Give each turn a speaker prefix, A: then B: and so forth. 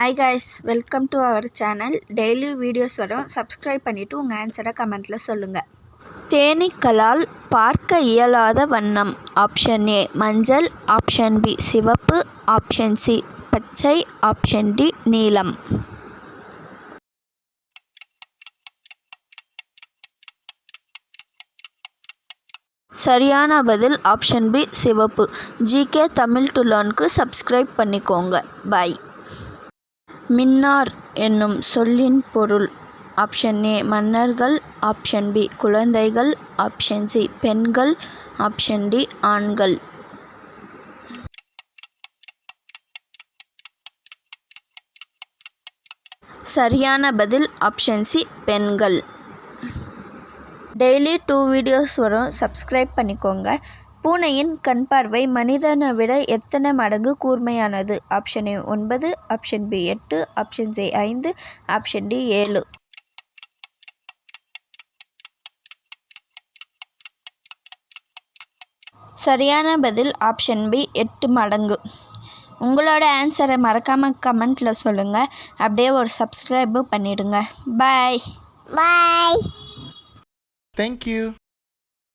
A: Hi guys, welcome to our channel. Daily videos வரும். Subscribe பண்ணிவிட்டு உங்கள் ஆன்சரை கமெண்ட்டில் சொல்லுங்கள். தேனீக்களால் பார்க்க இயலாத வண்ணம். ஆப்ஷன் ஏ மஞ்சள், ஆப்ஷன் பி சிவப்பு, ஆப்ஷன் சி பச்சை, ஆப்ஷன் டி நீலம். சரியான பதில் ஆப்ஷன் பி சிவப்பு. ஜிகே தமிழ் டு லேர்னுக்கு சப்ஸ்கிரைப் பண்ணிக்கோங்க. பாய். மின்னார் என்னும் சொல்லின் பொருள். ஆப்ஷன் ஏ மன்னர்கள், ஆப்ஷன் பி குழந்தைகள், ஆப்ஷன் சி பெண்கள், ஆப்ஷன் டி ஆண்கள். சரியான பதில் ஆப்ஷன் சி பெண்கள். டெய்லி 2 வீடியோஸ் வரும். சப்ஸ்கிரைப் பண்ணிக்கோங்க. பூனையின் கண் பார்வை மனிதனை விட எத்தனை மடங்கு கூர்மையானது? Option A 9, option B 8, option C 5, option D 7. சரியான பதில் ஆப்ஷன் பி 8 மடங்கு. உங்களோட ஆன்சரை மறக்காமல் கமெண்ட்டில் சொல்லுங்கள். அப்படியே ஒரு சப்ஸ்கிரைபும் பண்ணிவிடுங்க. பாய்.
B: Thank you.